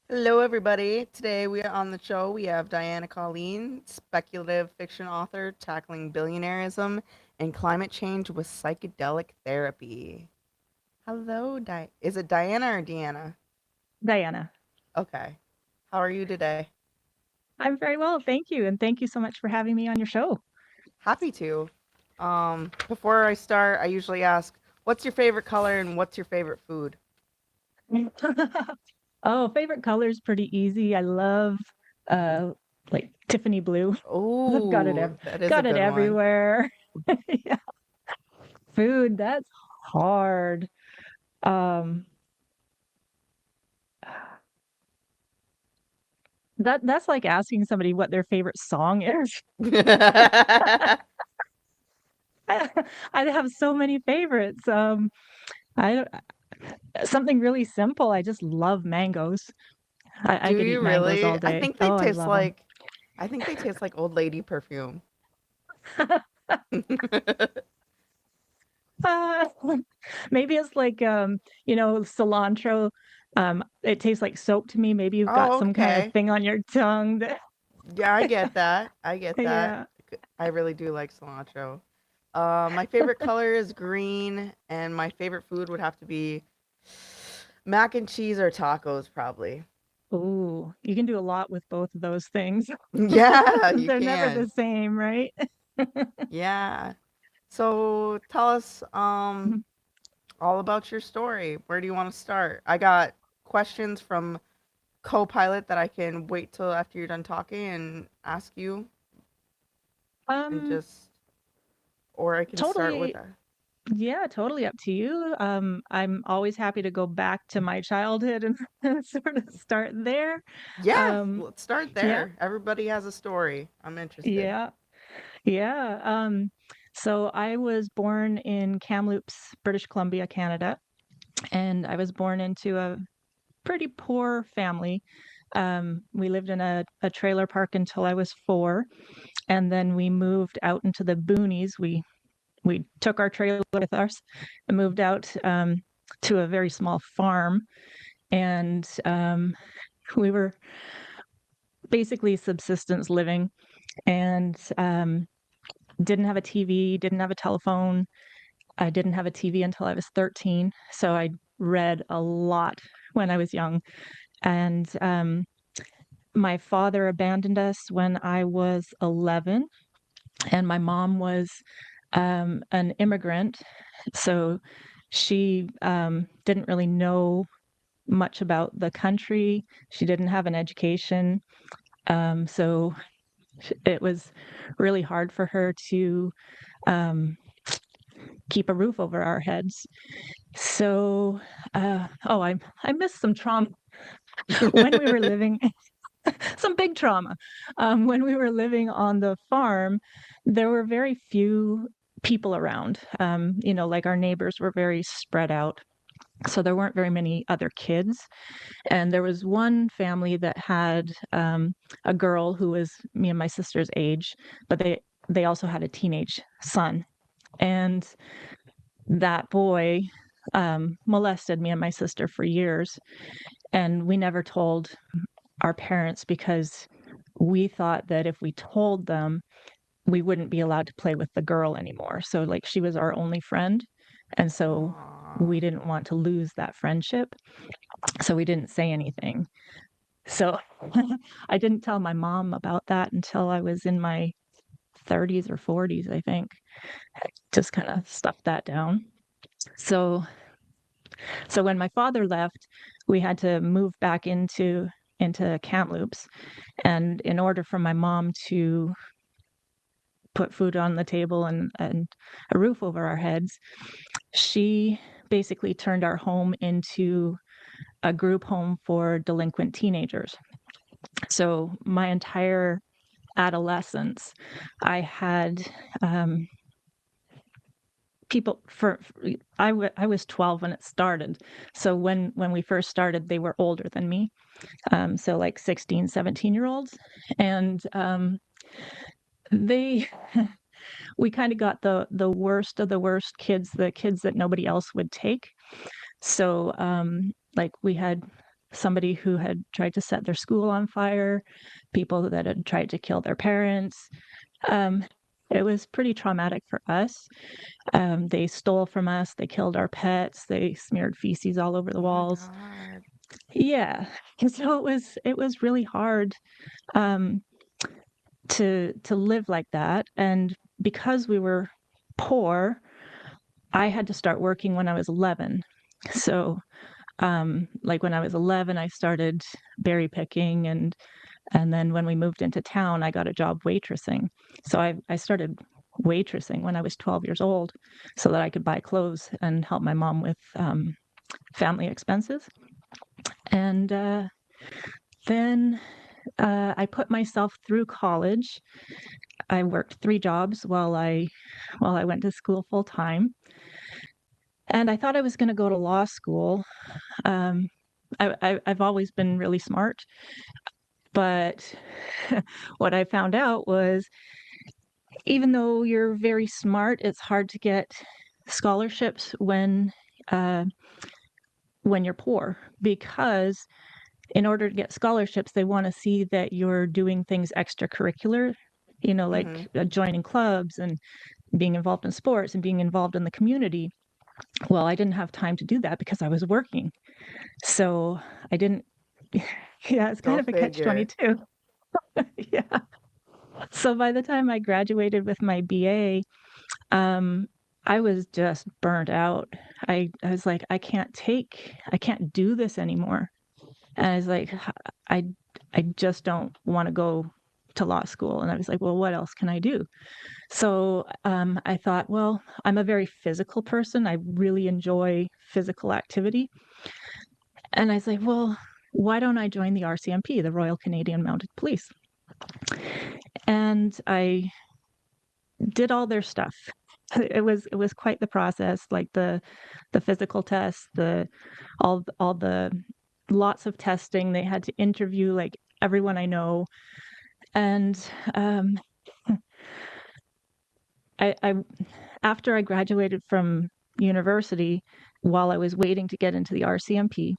Hello, everybody. Today we are on the show. We have Diana Colleen, speculative fiction author, tackling billionaireism and climate change with psychedelic therapy. Hello, Is it Diana or Deanna? Diana. Okay. How are you today? I'm very well, thank you, and thank you so much for having me on your show. Happy to. Before I start, I usually ask, what's your favorite color and what's your favorite food? Oh, favorite color's pretty easy. I love uh like Tiffany blue. I've Oh, that is a got it good one. everywhere. Yeah. Food, that's hard. Um that's like asking somebody what their favorite song is. I, I have so many favorites. I don't something really simple. I just love mangoes. I Do could you eat mangoes really? all day. Oh, I love them. I think they taste like old lady perfume. Uh, maybe it's like cilantro. It tastes like soap to me. Maybe you've got Oh, some kind of okay. thing on your tongue that Yeah, I get that. I get that. yeah. I really do like cilantro. My favorite color is green, and my favorite food would have to be mac and cheese or tacos, probably. Ooh, you can do a lot with both of those things. Yeah, you They're never the can. same, right? Yeah. So tell us all about your story. Where do you want to start? I got questions from co-pilot that I can wait till after you're done talking and ask you and Um, just or I can start with totally. a Yeah, totally up to you. I'm always happy to go back to my childhood and, and sort of start there. Yeah, Um, let's start yeah, there. Everybody has a story. I'm interested. yeah. Yeah. So I was born in Kamloops, British Columbia, Canada, and I was born into a pretty poor family. We lived in a trailer park until I was 4, and then we moved out into the boonies. We took our trailer with us and moved out to a very small farm, and we were basically subsistence living, and didn't have a TV, didn't have a telephone. I didn't have a TV until I was 13, so I read a lot when I was young. And my father abandoned us when I was 11, and my mom was an immigrant, so she didn't really know much about the country. She didn't have an education, so it was really hard for her to um, keep a roof over our heads. So, I missed some trauma when we were living, some big trauma. When we were living on the farm, there were very few people around. Like our neighbors were very spread out. So there weren't very many other kids. And there was one family that had a girl who was me and my sister's age, but they also had a teenage son. And that boy molested me and my sister for years. And we never told our parents because we thought that if we told them, we wouldn't be allowed to play with the girl anymore. So, like, she was our only friend. And so Aww. we didn't want to lose that friendship. So we didn't say anything. So I didn't tell my mom about that until I was in my 30s or 40s, I think. I just kind of stuffed that down. So So when my father left, we had to move back into Kamloops, and in order for my mom to put food on the table and a roof over our heads, she basically turned our home into a group home for delinquent teenagers. So my entire adolescence, I had um, people I was 12 when it started. So when we first started, they were older than me, so like 16, 17-year olds. And they we kind of got the worst of the worst kids, the kids that nobody else would take. So like we had somebody who had tried to set their school on fire, people that had tried to kill their parents. Um, it was pretty traumatic for us. They stole from us, they killed our pets, they smeared feces all over the Oh my walls. God. Yeah. And so it was really hard um, to live like that. And because we were poor, I had to start working when I was 11. So like when I was 11, I started berry picking, and then when we moved into town, I got a job waitressing. So I started waitressing when I was 12 years old so that I could buy clothes and help my mom with family expenses. And then I put myself through college. I worked 3 jobs while I went to school full time. And I thought I was going to go to law school. Um, I've always been really smart, but what I found out was even though you're very smart, it's hard to get scholarships uh, when you're poor, because in order to get scholarships, they want to see that you're doing things extracurricular, Mm-hmm. like joining clubs and being involved in sports and being involved in the community. Well, I didn't have time to do that because I was working. So I didn't, yeah, it's kind Go of a catch figure. 22. Yeah. So by the time I graduated with my BA, um, I was just burnt out. I was like, I can't do this anymore. And I was like, I, I just don't want to go to law school. And I was like, well, what else can I do? So I thought, well, I'm a very physical person. I really enjoy physical activity. And I was like, well, why don't I join the RCMP, the Royal Canadian Mounted Police? And I did all their stuff. It was quite the process, like the physical tests, the all the lots of testing. They had to interview like everyone I know, and um, I after I graduated from university, while I was waiting to get into the RCMP,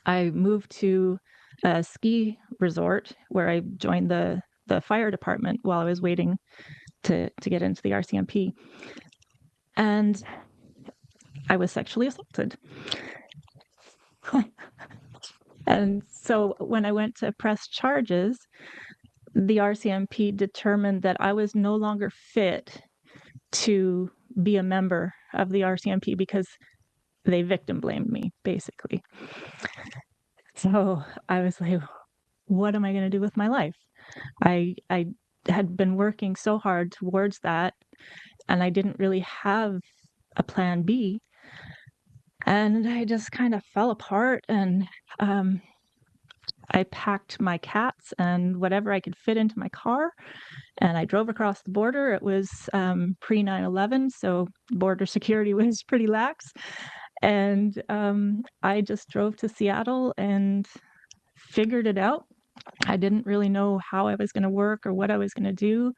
I moved to a ski resort where I joined the fire department while I was waiting to get into the RCMP, and I was sexually assaulted. And so when I went to press charges, the RCMP determined that I was no longer fit to be a member of the RCMP because they victim blamed me, basically. So I was like, what am I going to do with my life? I had been working so hard towards that, and I didn't really have a plan B. And I just kind of fell apart, and um, I packed my cats and whatever I could fit into my car, and I drove across the border. It was pre 9/11, so border security was pretty lax. And I just drove to Seattle and figured it out. I didn't really know how I was going to work or what I was going to do.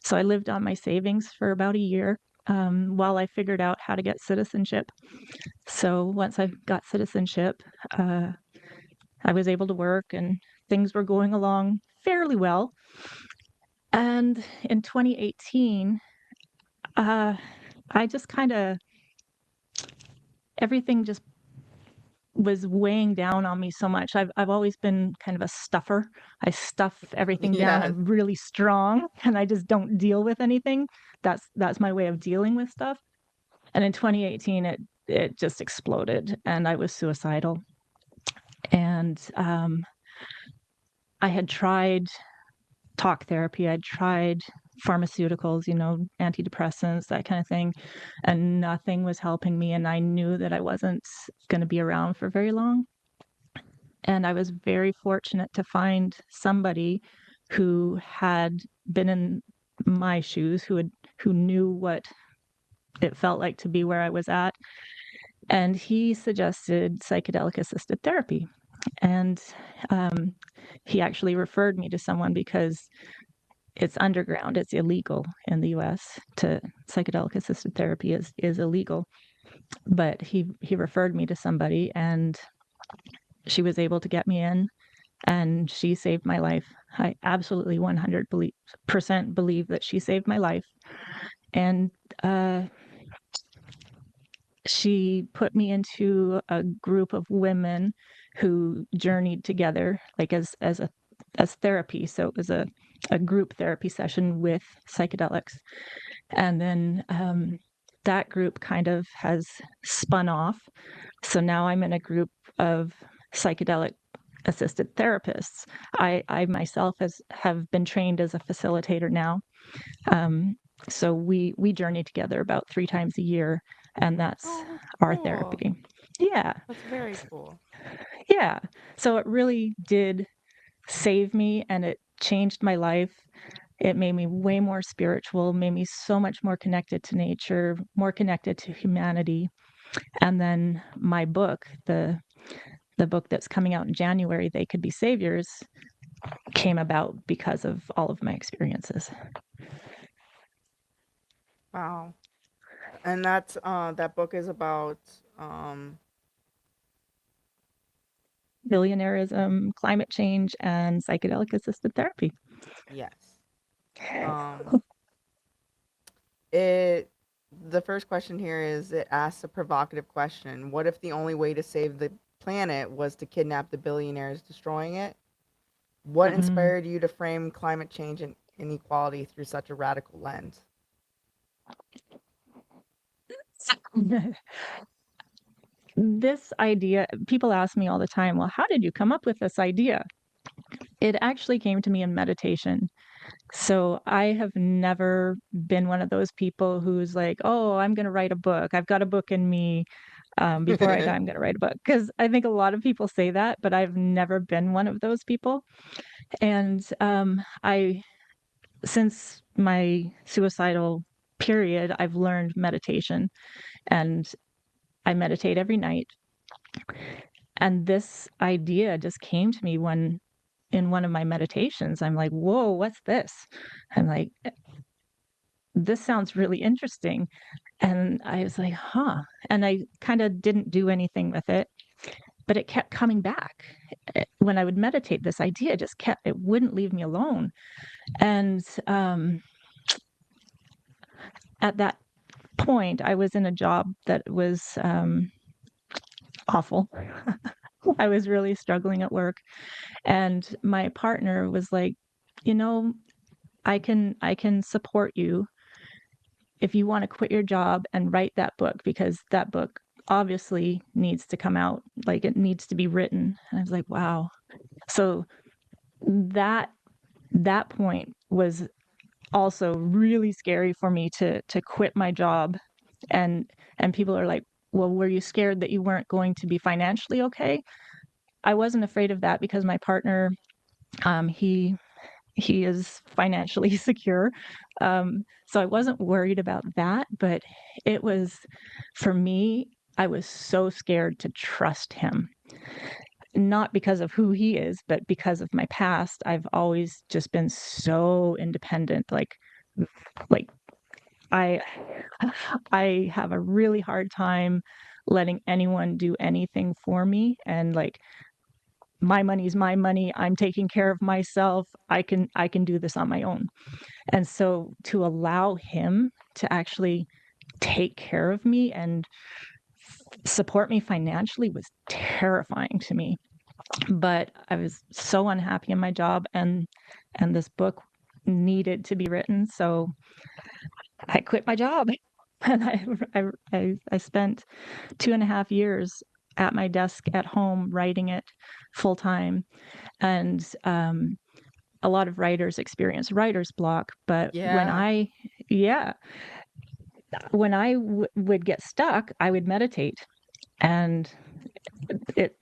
So I lived on my savings for about a year while I figured out how to get citizenship. So once I got citizenship, uh, I was able to work and things were going along fairly well. And in 2018, uh, I just kind of, everything just was weighing down on me so much. I've always been kind of a stuffer. I stuff everything down. Yes. I'm really strong and I just don't deal with anything. That's my way of dealing with stuff. And in 2018 it just exploded and I was suicidal. And I had tried talk therapy, I'd tried pharmaceuticals, antidepressants, that kind of thing, and nothing was helping me, and I knew that I wasn't going to be around for very long. And I was very fortunate to find somebody who had been in my shoes, who knew what it felt like to be where I was at. And he suggested psychedelic assisted therapy. And um, he actually referred me to someone because it's underground, it's illegal in the US. To psychedelic assisted therapy is illegal. But he referred me to somebody, and she was able to get me in, and she saved my life. I absolutely 100% believe that she saved my life. And uh, she put me into a group of women who journeyed together, like as therapy. So it was a group therapy session with psychedelics. And then that group kind of has spun off. So now I'm in a group of psychedelic assisted therapists. I myself have been trained as a facilitator now. Um, so we journey together about 3 times a year, and that's Oh, that's our cool. therapy. Yeah, That's very cool. yeah. So it really did save me, and it changed my life. It made me way more spiritual, made me so much more connected to nature, more connected to humanity. And then my book, the book that's coming out in January, They Could Be Saviors, came about because of all of my experiences. Wow. And that's that book is about um Billionairism, climate change, and psychedelic assisted therapy. yes. Um it the first question here is it asks a provocative question. What if the only way to save the planet was to kidnap the billionaires destroying it? What Mm. inspired you to frame climate change and inequality through such a radical lens? This idea, people ask me all the time, well, how did you come up with this idea? It actually came to me in meditation. So I have never been one of those people who's like, oh, I'm going to write a book. I've got a book in me. Before I die, I'm going to write a book. Because I think a lot of people say that, but I've never been one of those people. And since my suicidal period, I've learned meditation, and I meditate every night. And this idea just came to me when in one of my meditations. I'm like, whoa, what's this? I'm like, this sounds really interesting. And I was like, huh. And I kind of didn't do anything with it, but it kept coming back. When I would meditate, this idea just kept, it wouldn't leave me alone. And at that point, I was in a job that was awful. I was really struggling at work. And my partner was like, you know, I can support you if you want to quit your job and write that book, because that book obviously needs to come out, like it needs to be written. And I was like, wow. So that that point was also really scary for me to quit my job. And people are like, well, were you scared that you weren't going to be financially okay? I wasn't afraid of that because my partner, he is financially secure. So I wasn't worried about that, but it was, for me, I was so scared to trust him, not because of who he is, but because of my past. I've always just been so independent. Like I, I have a really hard time letting anyone do anything for me. And like, my money is my money. I'm taking care of myself. I can do this on my own. And so to allow him to actually take care of me and support me financially was terrifying to me. But I was so unhappy in my job, and this book needed to be written, so I quit my job. And I spent 2.5 years at my desk at home writing it full time. And a lot of writers experience writer's block, but Yeah. yeah, when would get stuck, I would meditate, and it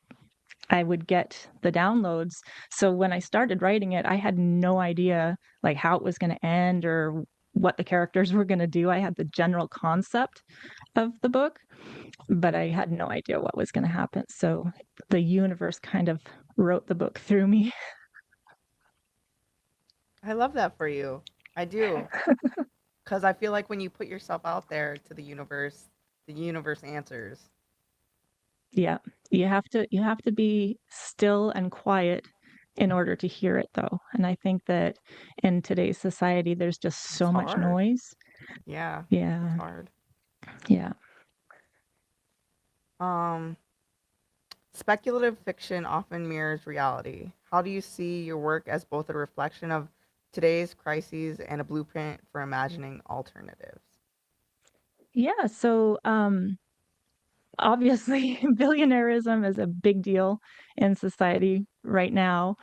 I would get the downloads. So when I started writing it, I had no idea like how it was going to end or what the characters were going to do. I had the general concept of the book, but I had no idea what was going to happen. So the universe kind of wrote the book through me. I love that for you. I do. Cuz I feel like when you put yourself out there to the universe answers. Yeah. You have to be still and quiet in order to hear it though. And I think that in today's society there's just It's so much hard. noise. Yeah, it's Yeah. hard. Yeah. Um, Speculative fiction often mirrors reality. How do you see your work as both a reflection of today's crises and a blueprint for imagining alternatives? Yeah, so obviously billionaireism is a big deal in society right now.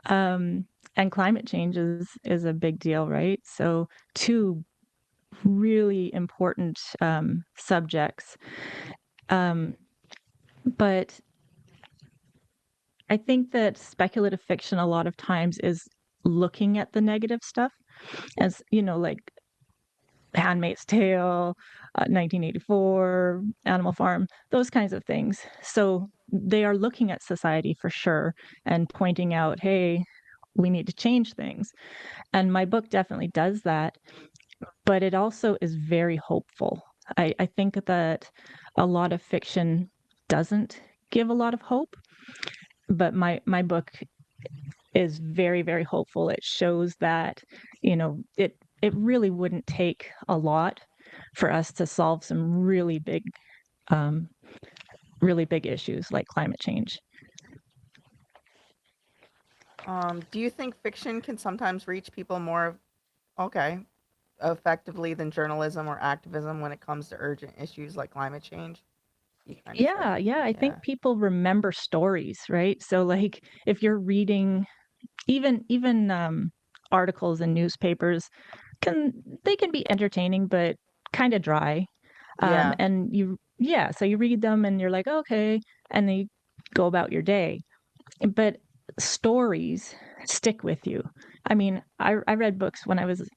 Um and climate change is a big deal, right? So two really important subjects. Um but I think that speculative fiction a lot of times is looking at the negative stuff as, you know, like Handmaid's Tale, 1984, Animal Farm, those kinds of things. So they are looking at society for sure and pointing out, hey, we need to change things. And my book definitely does that, but it also is very hopeful. I think that a lot of fiction doesn't give a lot of hope, but my book is very, very hopeful. It shows that, you know, it really wouldn't take a lot for us to solve some um, really big issues like climate change. Do you think fiction can sometimes reach people more, okay, effectively than journalism or activism when it comes to urgent issues like climate change? You kind of said, Yeah, I think yeah, people remember stories, right? So like if you're reading even articles in newspapers can they can be entertaining but kind of dry. yeah, And you yeah, so you read them and you're like, okay, and then you go about your day. But stories stick with you. I mean, I read books when I was,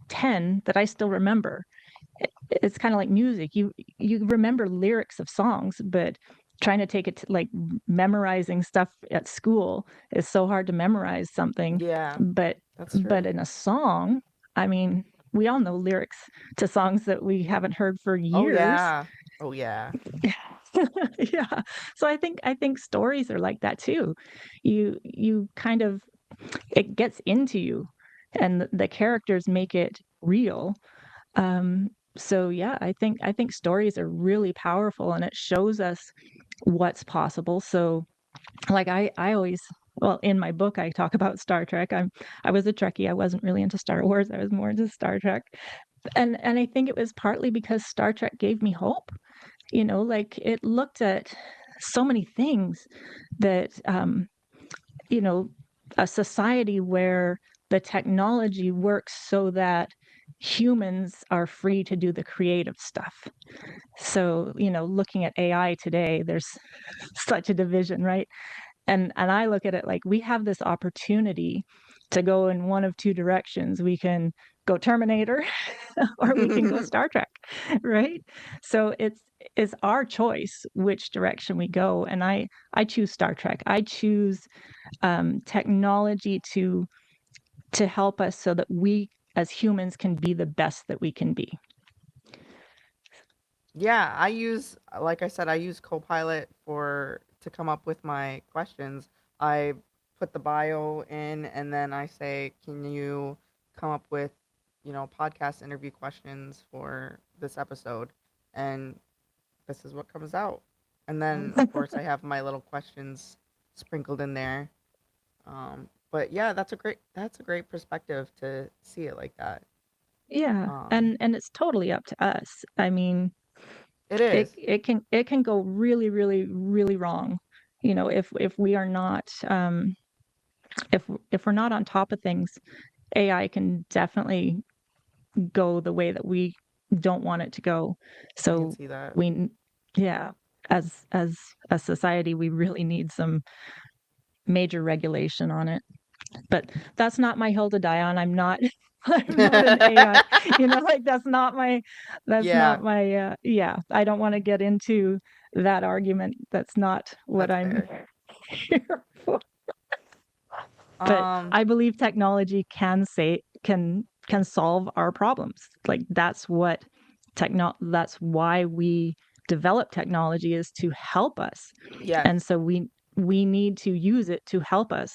10 that I still remember. It's kind of like music. You remember lyrics of songs, but trying to take it to like memorizing stuff at school is so hard to memorize something. yeah, But that's but true. in a song, I mean, we all know lyrics to songs that we haven't heard for Oh, years. yeah, oh, yeah. Yeah. So I think stories are like that too. You kind of it gets into you and the characters make it real. So yeah, I think stories are really powerful and it shows us what's possible. So like I always well, in my book I talk about Star Trek. I was a Trekkie. I wasn't really into Star Wars. I was more into Star Trek. And I think it was partly because Star Trek gave me hope. You know, like it looked at so many things that you know, a society where the technology works so that humans are free to do the creative stuff. So, looking at AI today, there's such a division, right? And I look at it like we have this opportunity to go in one of two directions. We can go Terminator or we can go Star Trek, right? So it's our choice which direction we go. And I choose Star Trek. I choose technology to help us so that we as humans can be the best that we can be. Yeah, I use, like I said, I use Copilot for to come up with my questions. I put the bio in and then I say, "Can you come up with, podcast interview questions for this episode?" And this is what comes out. And then of course I have my little questions sprinkled in there. But yeah, that's a great perspective to see it like that. Yeah, Um, and it's totally up to us. I mean, it it is. it can go really, really, really wrong. If we are not if we're not on top of things, AI can definitely go the way that we don't want it to go. I can So see that. we, yeah, as a society, we really need some major regulation on it. But that's not my hill to die on. I'm not I'm not an AI, like that's Yeah, not my yeah, I don't want to get into that argument. That's not what that's I'm fair. here for. But Um, I believe technology can solve our problems. Like that's why we develop technology is to help us. Yes. And so we need to use it to help us.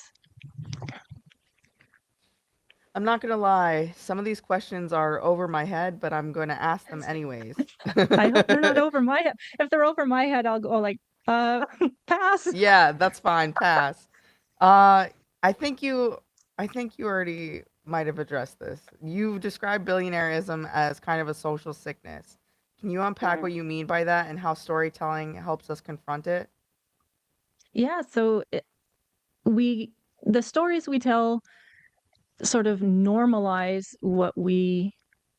I'm not gonna lie, some of these questions are over my head, but I'm gonna ask them anyways. I hope they're not over my head. If they're over my head, I'll go like, pass. Yeah, that's fine. Pass. Uh, I think you, I think you already might have addressed this. You've described billionaireism as kind of a social sickness. Can you unpack what you mean by that and how storytelling helps us confront it? Yeah, so we the stories we tell sort of normalize what we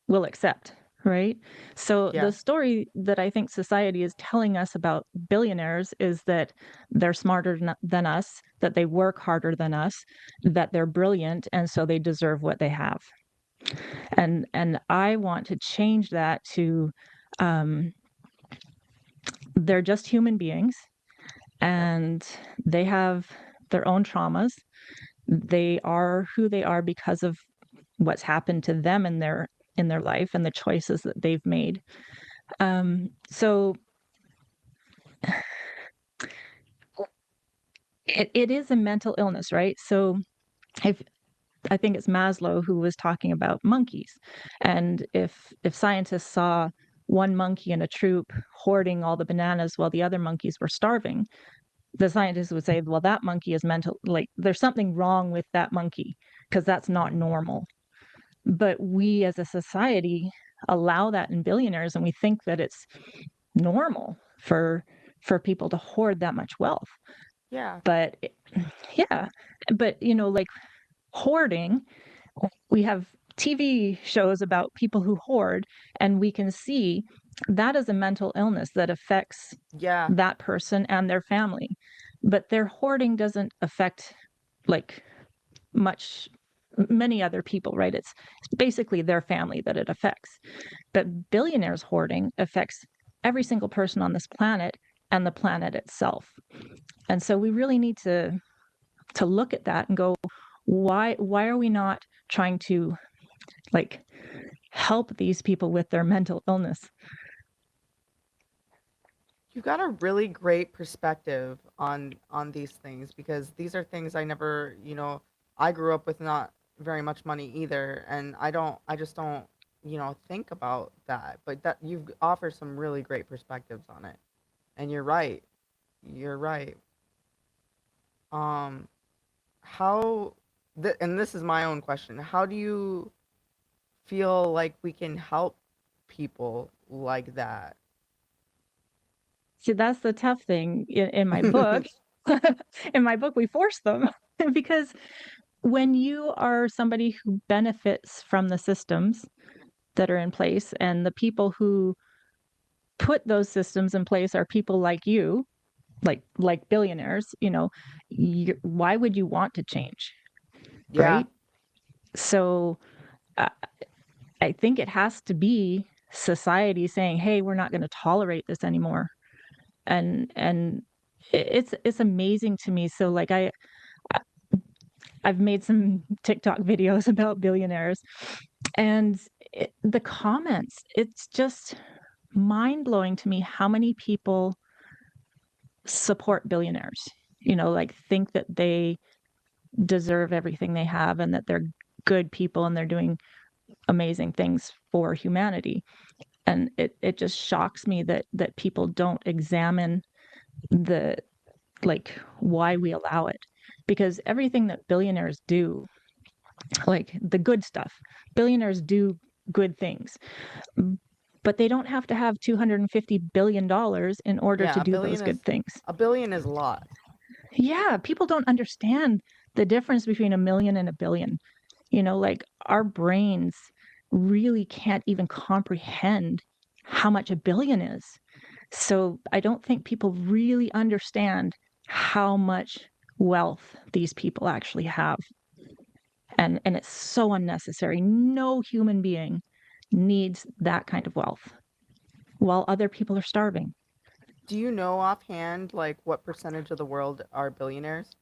will accept, right? So the Yes. story that I think society is telling us about billionaires is that they're smarter than us, that they work harder than us, that they're brilliant, and so they deserve what they have. And I want to change that to um, they're just human beings, Yes. and they have their own traumas. They are who they are because of what's happened to them in their life and the choices that they've made. So it is a mental illness, right? So if I think it's Maslow who was talking about monkeys, and if scientists saw one monkey in a troop hoarding all the bananas while the other monkeys were starving, the scientists would say, well, that monkey is mental, like there's something wrong with that monkey because that's not normal. But we as a society allow that in billionaires, and we think that it's normal for people to hoard that much wealth. Yeah. But yeah, but like hoarding, we have TV shows about people who hoard, and we can see that is a mental illness that affects Yeah. that person and their family. But their hoarding doesn't affect like much many other people, right? It's basically their family that it affects. But billionaires hoarding affects every single person on this planet and the planet itself. And so we really need to look at that and go, why are we not trying to like help these people with their mental illness? You got a really great perspective on these things because these are things I never, I grew up with not very much money either, and I just don't, think about that. But that you've offered some really great perspectives on it. And you're right. You're right. Um how and this is my own question. How do you feel like we can help people like that? See, that's the tough thing in my book. In my book, we force them because when you are somebody who benefits from the systems that are in place, and the people who put those systems in place are people like you, like billionaires, why would you want to change, Yeah. right? So uh, I think it has to be society saying, "Hey, we're not going to tolerate this anymore." And it's amazing to me. So like I've made some TikTok videos about billionaires, and the comments, it's just mind blowing to me how many people support billionaires. Like think that they deserve everything they have and that they're good people and they're doing amazing things for humanity. And it just shocks me that people don't examine the like why we allow it, because everything that billionaires do, like the good stuff, billionaires do good things, but they don't have to have $250 billion in order Yeah, to do those good things. a billion is a lot. Yeah, people don't understand the difference between a million and a billion. Like our brains really can't even comprehend how much a billion is. So I don't think people really understand how much wealth these people actually have. And it's so unnecessary. No human being needs that kind of wealth while other people are starving. Do you know offhand like what percentage of the world are billionaires?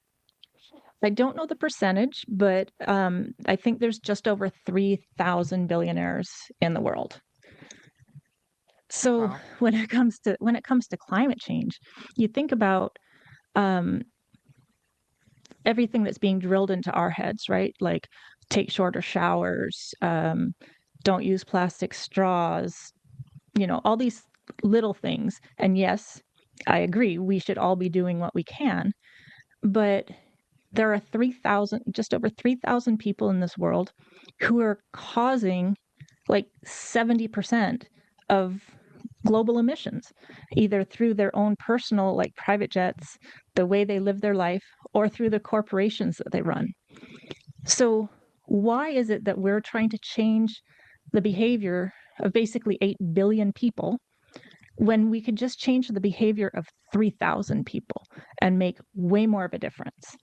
I don't know the percentage, but I think there's just over 3,000 billionaires in the world. So Wow. when it comes to climate change, you think about um, everything that's being drilled into our heads, right? Like take shorter showers, don't use plastic straws, all these little things. And yes, I agree, we should all be doing what we can. But there are 3,000, just over 3,000 people in this world who are causing like 70% of global emissions, either through their own personal, like private jets, the way they live their life, or through the corporations that they run. So, why is it that we're trying to change the behavior of basically 8 billion people when we could just change the behavior of 3,000 people and make way more of a difference?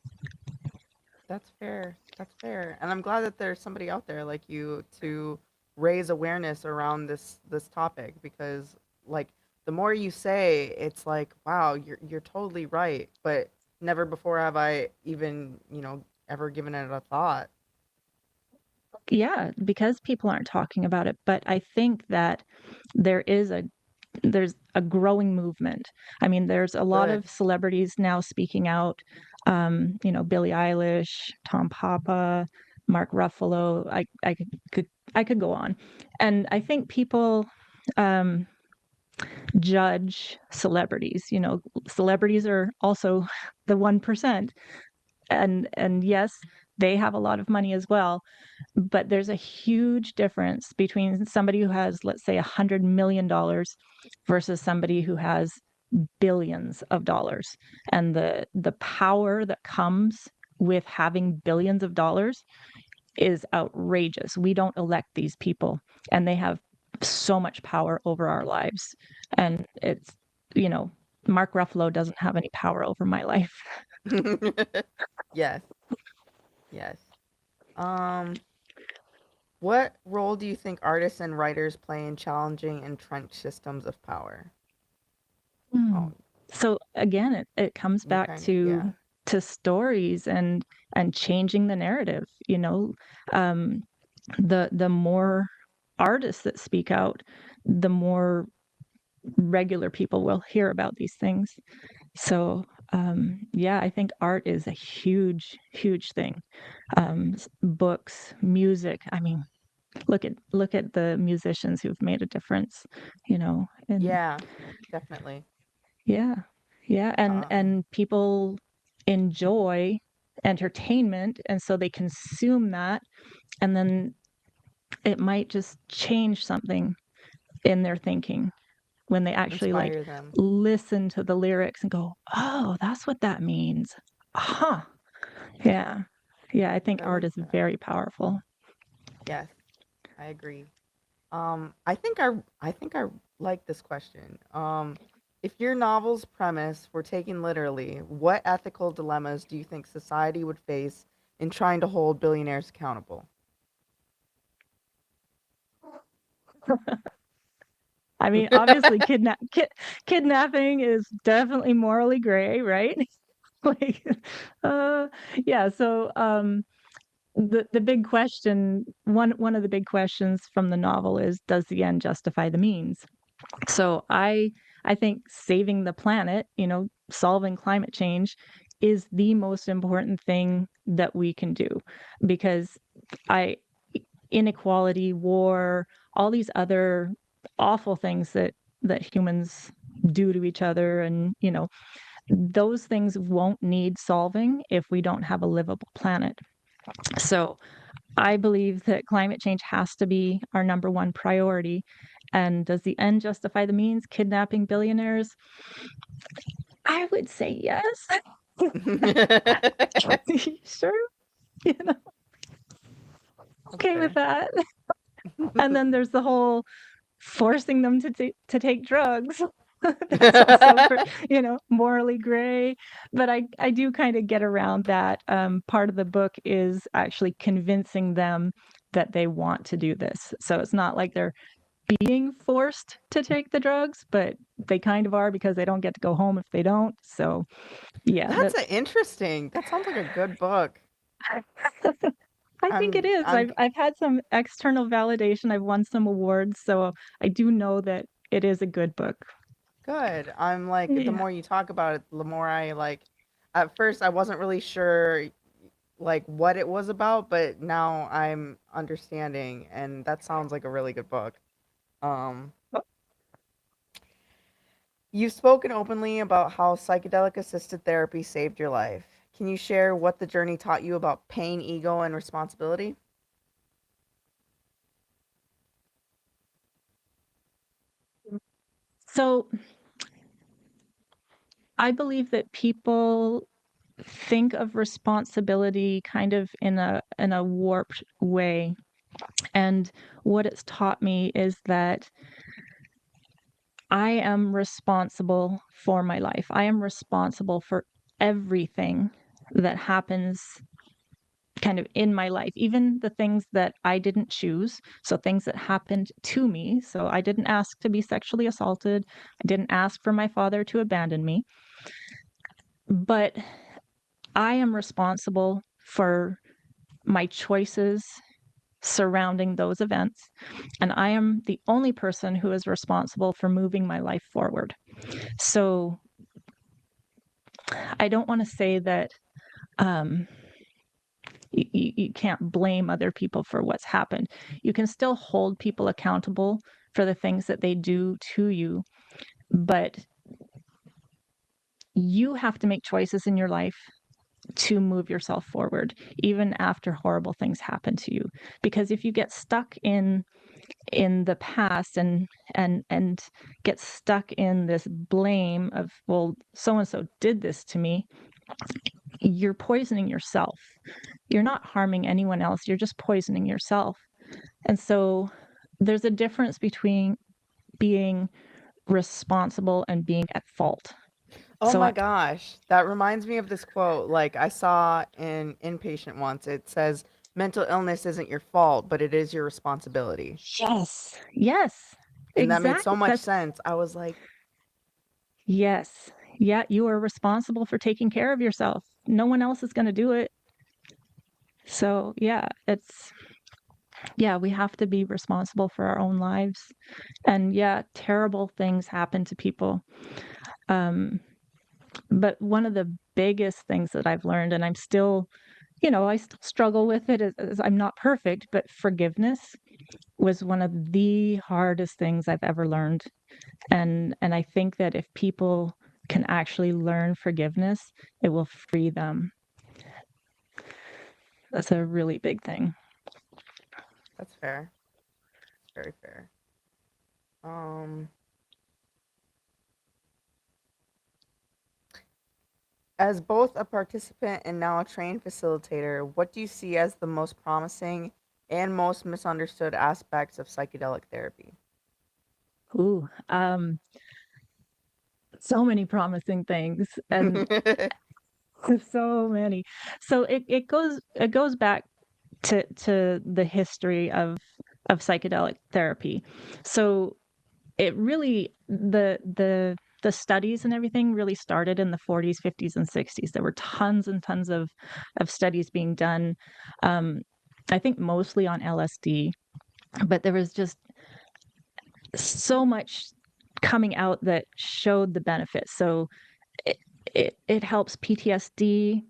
That's fair. That's fair. And I'm glad that there's somebody out there like you to raise awareness around this topic because like the more you say, it's like, wow, you're totally right. But never before have I even, ever given it a thought. Yeah, because people aren't talking about it. But I think that there is a there's a growing movement. I mean, there's a lot Good. of celebrities now speaking out. Billie Eilish, Tom Papa, Mark Ruffalo. Could I could go on, and I think people um, judge celebrities. Celebrities are also the 1%, and yes, they have a lot of money as well, but there's a huge difference between somebody who has, let's say, $100 million versus somebody who has billions of dollars. And the power that comes with having billions of dollars is outrageous. We don't elect these people, and they have so much power over our lives. And it's, you know, Mark Ruffalo doesn't have any power over my life. Yes. Yes. Um, what role do you think artists and writers play in challenging entrenched systems of power? Hmm. Oh, So again, it comes you back kind of, to yeah. stories and changing the narrative. Um, the more artists that speak out, the more regular people will hear about these things. So yeah, I think art is a huge, huge thing. Books, music. I mean, look at the musicians who've made a difference. And Yeah, definitely. yeah. Yeah, and Um, and people enjoy entertainment, and so they consume that, and then it might just change something in their thinking when they actually, like, inspire them. listen to the lyrics and go, "Oh, that's what that means. Huh." Yeah. Yeah, I think I art like is that. very powerful. Yes, I agree. I think I like this question. If your novel's premise were taken literally, what ethical dilemmas do you think society would face in trying to hold billionaires accountable? I mean, obviously, kidnapping is definitely morally gray, right? Like, uh, yeah, so, the big question, one of the big questions from the novel is, does the end justify the means? So I think saving the planet, solving climate change is the most important thing that we can do, because I inequality, war, all these other awful things that humans do to each other, and those things won't need solving if we don't have a livable planet. So I believe that climate change has to be our number one priority. And does the end justify the means? Kidnapping billionaires? I would say yes. Sure, you know, That's okay with fair. that. And then there's the whole forcing them to take drugs. That's also, morally gray. But I do kind of get around that. Part of the book is actually convincing them that they want to do this. So it's not like they're being forced to take the drugs, but they kind of are, because they don't get to go home if they don't. So yeah, That's a interesting. That sounds like a good book. I think it is. I'm I've had some external validation. I've won some awards, so I do know that it is a good book. Good. I'm like, the Yeah. more you talk about it, the more I like. At first, I wasn't really sure like what it was about, but now I'm understanding, and that sounds like a really good book. Um, you've spoken openly about how psychedelic assisted therapy saved your life. Can you share what the journey taught you about pain, ego, and responsibility? So I believe that people think of responsibility kind of in a warped way. And what it's taught me is that I am responsible for my life. I am responsible for everything that happens kind of in my life, even the things that I didn't choose. So things that happened to me. So I didn't ask to be sexually assaulted. I didn't ask for my father to abandon me. But I am responsible for my choices surrounding those events. And I am the only person who is responsible for moving my life forward. So I don't want to say that um, you can't blame other people for what's happened. You can still hold people accountable for the things that they do to you, but you have to make choices in your life to move yourself forward even after horrible things happen to you, because if you get stuck in the past and get stuck in this blame of, well, so and so did this to me, you're poisoning yourself. You're not harming anyone else, you're just poisoning yourself. And so there's a difference between being responsible and being at fault. Oh So my I, gosh, that reminds me of this quote. Like I saw in Inpatient once. It says, "Mental illness isn't your fault, but it is your responsibility." yes, yes, And that made so exactly. much That's sense. I was like, yes. Yeah, you are responsible for taking care of yourself. No one else is going to do it. So, yeah, it's yeah, we have to be responsible for our own lives. And yeah, terrible things happen to people. Um, but one of the biggest things that I've learned, and I'm still, I still struggle with it, is I'm not perfect, but forgiveness was one of the hardest things I've ever learned. And I think that if people can actually learn forgiveness, it will free them. That's a really big thing. "That's fair. It's very fair." Um, as both a participant and now a trained facilitator, what do you see as the most promising and most misunderstood aspects of psychedelic therapy? Ooh, so many promising things, and so many. So it goes back to the history of psychedelic therapy. So it really the studies and everything really started in the 40s, 50s, and 60s. There were tons and tons of studies being done. Um, I think mostly on LSD, but there was just so much coming out that showed the benefits. So it it helps PTSD,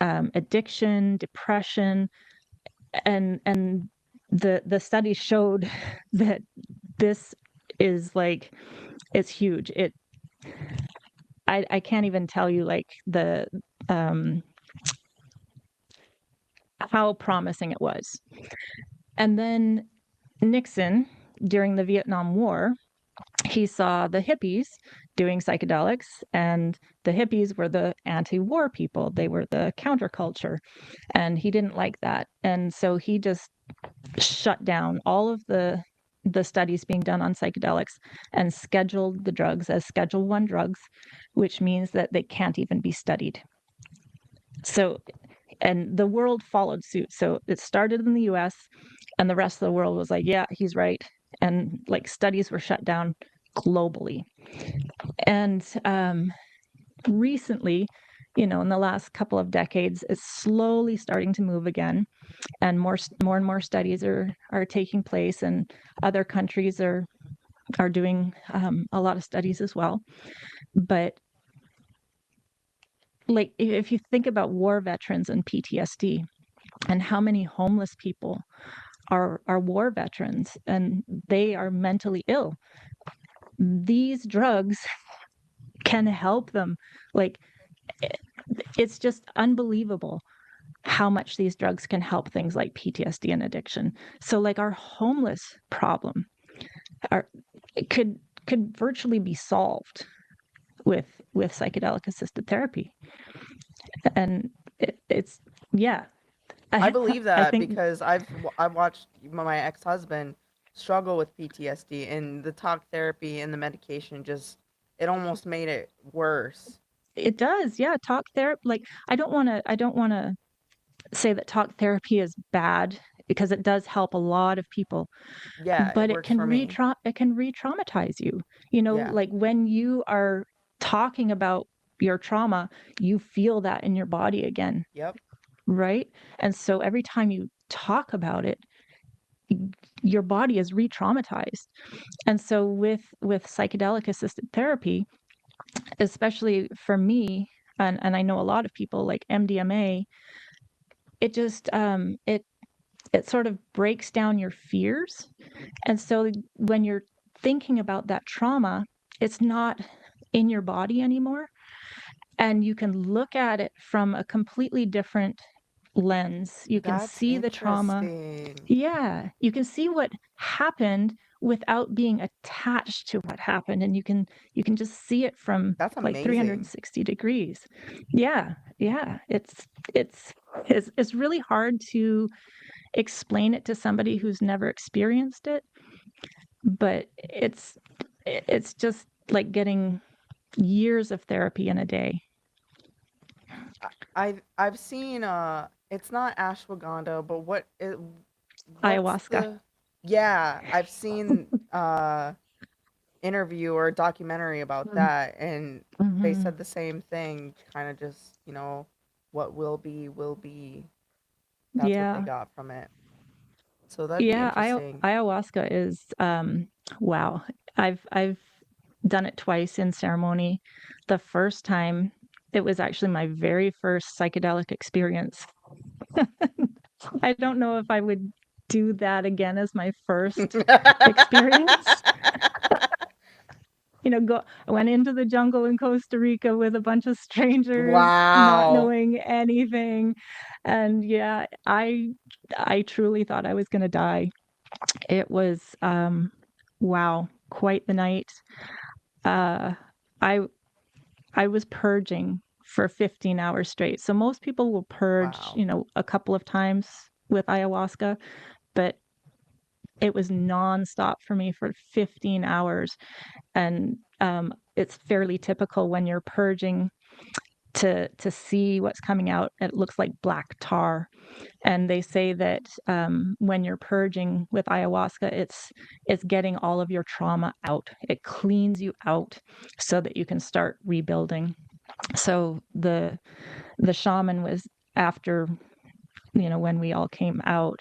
addiction, depression, and the study showed that this is like it's huge. I can't even tell you like the um how promising it was. And then Nixon during the Vietnam War, he saw the hippies doing psychedelics, and the hippies were the anti-war people. They were the counterculture, and he didn't like that. And so he just shut down all of the studies being done on psychedelics and scheduled the drugs as Schedule 1 drugs, which means that they can't even be studied. So and the world followed suit. So it started in the US and the rest of the world was like, yeah, he's right. And like studies were shut down globally. And recently, in the last couple of decades, it's slowly starting to move again, and more and more studies are taking place, and other countries are are doing a lot of studies as well. But like if you think about war veterans and PTSD and how many homeless people are war veterans and they are mentally ill, these drugs can help them. Like it's just unbelievable how much these drugs can help things like PTSD and addiction. So like our homeless problem are it could virtually be solved with psychedelic assisted therapy. And it's yeah, I I believe I that think because I've watched my ex-husband struggle with PTSD, and the talk therapy and the medication just it almost made it worse. it does. Yeah, talk therapy. Like I don't want to say that talk therapy is bad because it does help a lot of people, Yeah, it but works for me. it can re-traumatize you. You know, Yeah. like when you are talking about your trauma, you feel that in your body again, Yep. right? And so every time you talk about it, your body is re-traumatized. And so with psychedelic assisted therapy, especially for me, and I know a lot of people like MDMA, it just it sort of breaks down your fears. And so when you're thinking about that trauma, it's not in your body anymore. And you can look at it from a completely different lens. You can That's see the trauma. interesting. Yeah, you can see what happened without being attached to what happened, and you can just see it from That's like amazing. 360 degrees. Yeah, yeah, it's it's really hard to explain it to somebody who's never experienced it, but it's just like getting years of therapy in a day. I've seen it's not ashwagandha, but what's Ayahuasca. the yeah, I've seen interview or documentary about that, and they Mm-hmm. said the same thing, kind of just, what will be will be. That's what they Yeah. got from it. So that'd be Yeah, interesting. ayahuasca is wow. I've done it twice in ceremony. The first time, it was actually my very first psychedelic experience. I don't know if I would do that again as my first experience. You know, I went into the jungle in Costa Rica with a bunch of strangers, not Wow. knowing anything. And yeah, I truly thought I was going to die. It was wow, quite the night. Uh I I was purging for 15 hours straight. So most people will purge, Wow. you know, a couple of times with ayahuasca, but it was nonstop for me for 15 hours. And it's fairly typical when you're purging to see what's coming out. It looks like black tar. And they say that when you're purging with ayahuasca, it's getting all of your trauma out. It cleans you out so that you can start rebuilding. So the shaman was after, you know, when we all came out,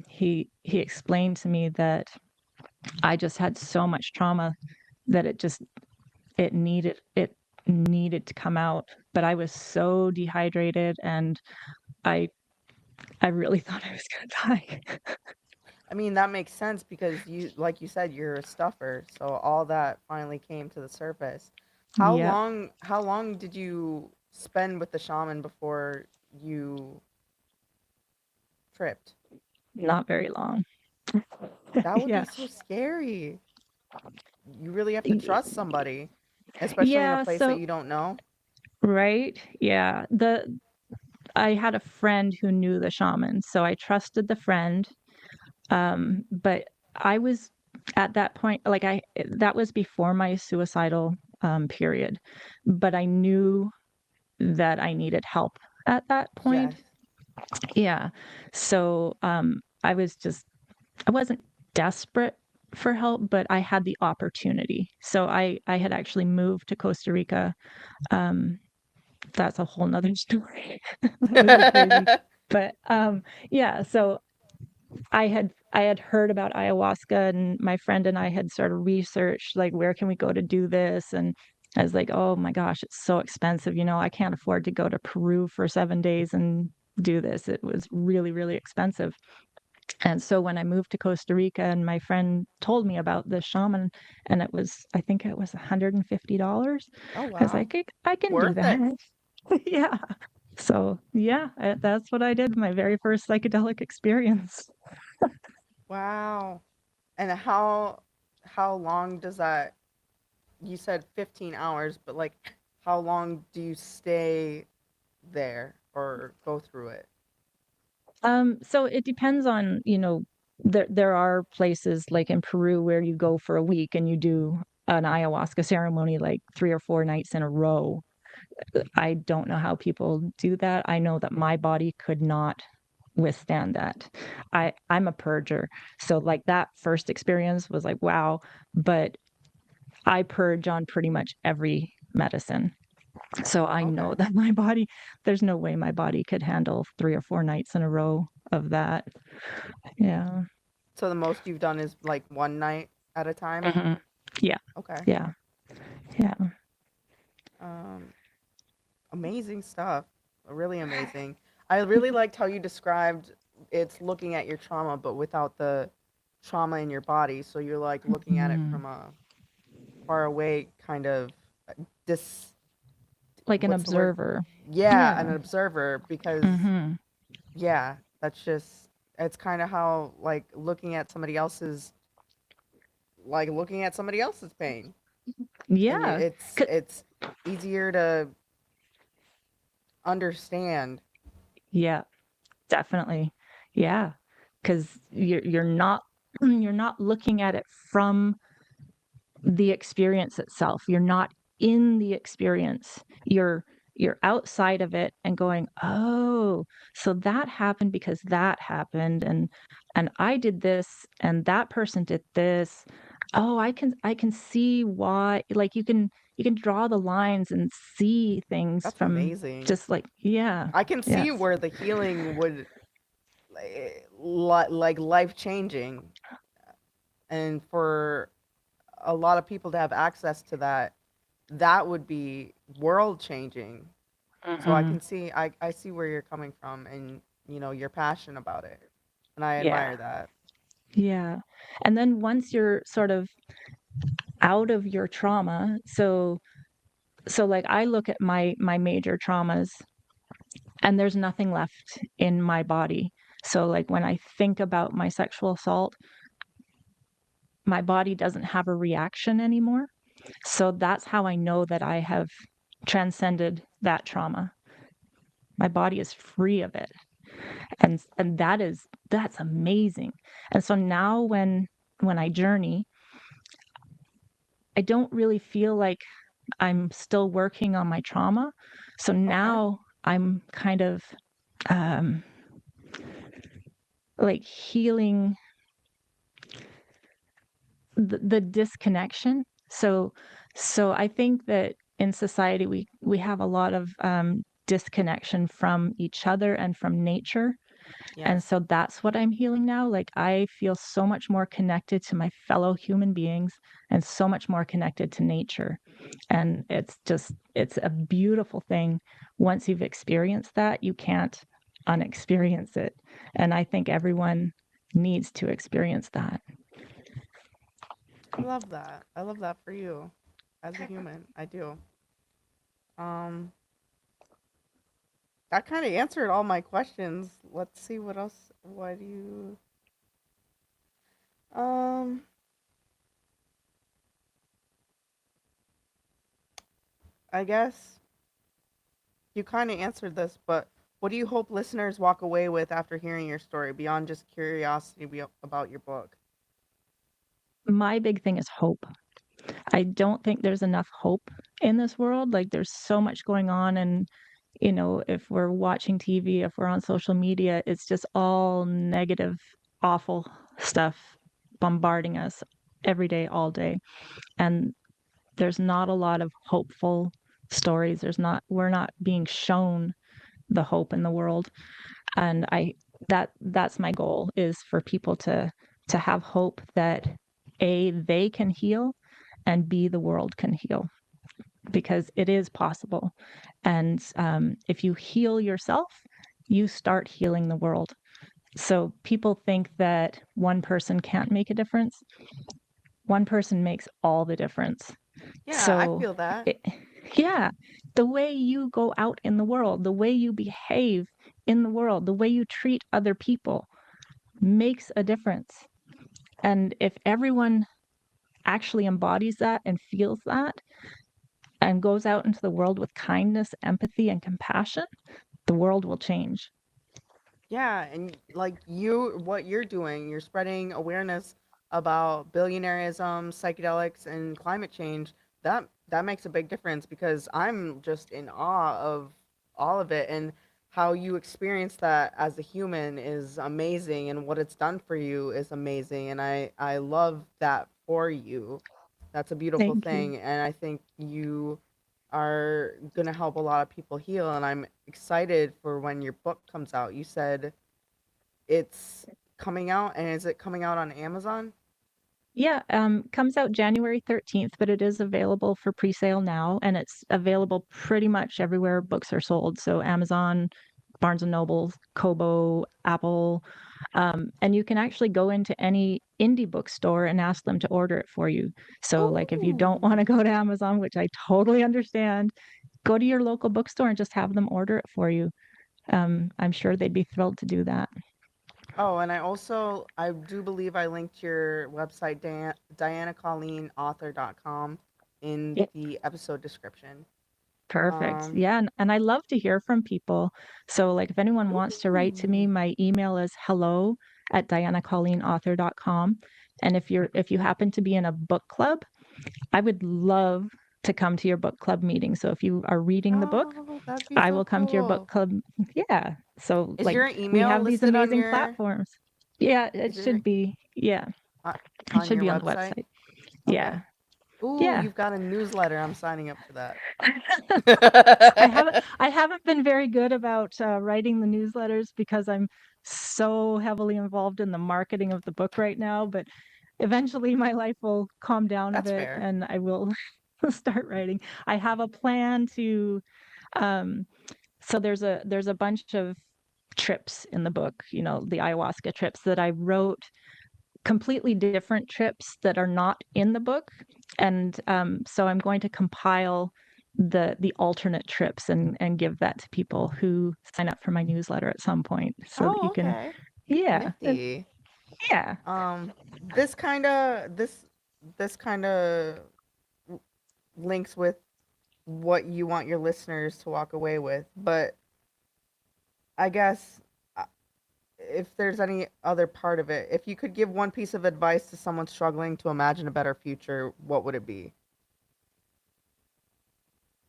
he explained to me that I just had so much trauma that it needed to come out. But I was so dehydrated, and I I really thought I was gonna die. I mean, that makes sense because like you said, you're a stuffer, so all that finally came to the surface. Yep, How long did you spend with the shaman before you tripped? not very long. That would be Yeah. so scary. You really have to trust somebody, especially in a Yeah, place that so you don't know. right. Yeah. The I had a friend who knew the shaman, so I trusted the friend. But I was at that point, like that was before my suicidal period, but I knew that I needed help at that point. Yes. Yeah. So I wasn't desperate for help, but I had the opportunity. So I had actually moved to Costa Rica. Um, that's a whole nother story. That was a crazy. But yeah, so I had heard about ayahuasca, and my friend and I had sort of researched, like, where can we go to do this? And I was like, oh my gosh, it's so expensive. I can't afford to go to Peru for 7 days and do this. It was really, really expensive. And so when I moved to Costa Rica and my friend told me about this shaman, and I think it was $150, Oh I was wow. like, I can do Worth it. that. Yeah. So yeah, that's what I did. My very first psychedelic experience. Wow. And how long does that, you said 15 hours, but like how long do you stay there or go through it? So it depends on, there are places like in Peru where you go for a week and you do an ayahuasca ceremony like 3 or 4 nights in a row. I don't know how people do that. I know that my body could not withstand that. I'm a purger. So like that first experience was like, wow, but I purge on pretty much every medicine. So I know Okay. that there's no way my body could handle 3 or 4 nights in a row of that. Yeah. So the most you've done is like one night at a time? Mhm. Yeah. Okay. Yeah. Yeah. Um, Amazing stuff. Really amazing. I really liked how you described it's looking at your trauma, but without the trauma in your body. So you're like looking at it Mhm. from a far away kind of dis. Like an What's the word? observer. Yeah, an Yeah. observer. Because Mhm. yeah, that's just it's kind of how like looking at somebody else's like looking at somebody else's pain, and Yeah. C it's easier to understand. Yeah, definitely. Yeah, because you're not you're not looking at it from the experience itself. You're not in the experience. You're outside of it and going, "Oh, so that happened because that happened, and I did this and that person did this. Oh, I can see why." Like you can draw the lines and see things That's from amazing. just like, yeah. I can see Yes. where the healing would like life changing, and for a lot of people to have access to that, that would be world changing. So I Mhm. can see I see where you're coming from, and you're passionate about it, and I Yeah. admire that. Yeah. And then once you're sort of out of your trauma, so like I look at my major traumas and there's nothing left in my body. So like when I think about my sexual assault, my body doesn't have a reaction anymore. So that's how I know that I have transcended that trauma. My body is free of it. And that's amazing. And so now when I journey, I don't really feel like I'm still working on my trauma. So Okay. now I'm kind of um, like healing the disconnection. So I think that in society we have a lot of disconnection from each other and from nature. And Yes. so that's what I'm healing now. Like I feel so much more connected to my fellow human beings and so much more connected to nature. And it's a beautiful thing. Once you've experienced that, you can't unexperience it. And I think everyone needs to experience that. I love that. I love that for you as a human. I do. Um, that kind of answered all my questions. Let's see what else. What do you? Um, I guess you kind of answered this, but what do you hope listeners walk away with after hearing your story beyond just curiosity about your book? My big thing is hope. I don't think there's enough hope in this world. Like there's so much going on, and if we're watching TV, if we're on social media, it's just all negative, awful stuff bombarding us every day, all day. And there's not a lot of hopeful stories. We're not being shown the hope in the world. And that's my goal, is for people to have hope that A, they can heal, and B, the world can heal, because it is possible. And if you heal yourself, you start healing the world. So people think that one person can't make a difference. One person makes all the difference. Yeah, I So, feel that. it, yeah, the way you go out in the world, the way you behave in the world, the way you treat other people makes a difference. And if everyone actually embodies that and feels that and goes out into the world with kindness, empathy, and compassion, the world will change. Yeah, and like what you're doing, you're spreading awareness about billionaireism, psychedelics, and climate change. That makes a big difference because I'm just in awe of all of it, and how you experience that as a human is amazing, and what it's done for you is amazing, and I love that for you. That's a beautiful Thank you. thing, and I think you are going to help a lot of people heal, and I'm excited for when your book comes out. You said it's coming out, and is it coming out on Amazon? Yeah, comes out January 13th, but it is available for pre-sale now, and it's available pretty much everywhere books are sold. So Amazon, Barnes and Noble, Kobo, Apple, and you can actually go into any indie bookstore and ask them to order it for you. So, like, if you don't want to Oh. go to Amazon, which I totally understand, go to your local bookstore and just have them order it for you. I'm sure they'd be thrilled to do that. Oh, and I do believe I linked your website, dianacolleenauthor.com, in Yeah. the episode description. Perfect. Um, Yeah, and I love to hear from people. So, like, if anyone wants to write to me, ooh. my email is hello@dianacolleenauthor.com. And if you happen to be in a book club, I would love to come to your book club meeting. So if you are reading the book, Oh, that'd be I so will come to your book cool. club. Yeah. So, Is like, your we email have these listed on amazing your platforms. Yeah, it is your should be. Yeah, uh, it on should your be on the website? website. Okay. Yeah. Ooh, Yeah. you've got a newsletter. I'm signing up for I haven't that. I haven't been very good about writing the newsletters because I'm so heavily involved in the marketing of the book right now, but eventually my life will calm down a That's bit fair. and I will start writing. I have a plan to um so there's a bunch of trips in the book, you know, the ayahuasca trips that I wrote, completely different trips that are not in the book. And so I'm going to compile the alternate trips and give that to people who sign up for my newsletter at some point so that Oh, you can, okay. yeah, Nifty. yeah. This kind of this kind of links with what you want your listeners to walk away with, but I guess uh, if there's any other part of it, if you could give one piece of advice to someone struggling to imagine a better future, what would it be?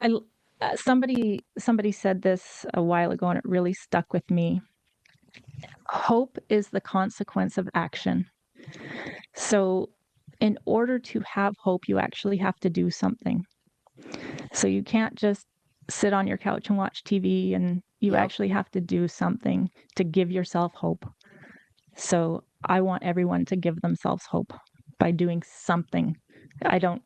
I somebody said this a while ago and it really stuck with me. Hope is the consequence of action. So in order to have hope, you actually have to do something. So you can't just sit on your couch and watch TV, and you Yep. actually have to do something to give yourself hope. So I want everyone to give themselves hope by doing something. I don't,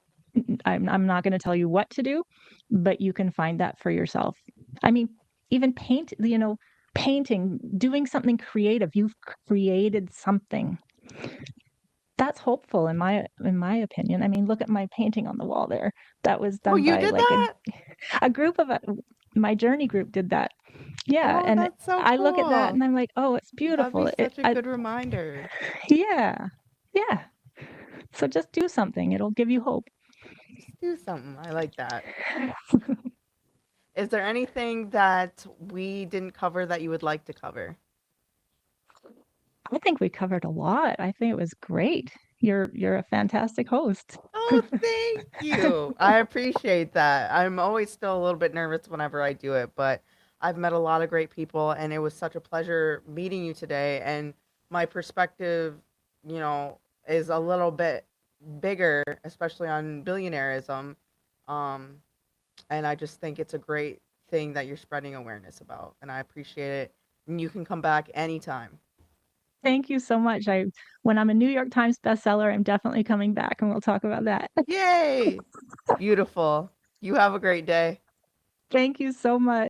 I'm not going to tell you what to do, but you can find that for yourself. I mean, even paint, you know, painting, doing something creative. You've created something. That's hopeful in my opinion. I mean, look at my painting on the wall there. That was Oh, done you by did like that? a group of my journey group did that. Yeah, Oh, and that's so I look at that cool. and I'm like, oh, it's That'd be beautiful. such a good reminder. Yeah, yeah. So just do something. It'll give you hope. Just do something. I like that. Is there anything that we didn't cover that you would like to cover? I think we covered a lot. I think it was great. You're a fantastic host. Oh, thank you. I appreciate that. I'm always still a little bit nervous whenever I do it, but I've met a lot of great people, and it was such a pleasure meeting you today. And my perspective, you know, is a little bit bigger, especially on billionaireism. Um, and I just think it's a great thing that you're spreading awareness about, and I appreciate it. And you can come back anytime. Thank you so much. When I'm a New York Times bestseller, I'm definitely coming back and we'll talk about that. Yay! Beautiful. You have a great day. Thank you so much.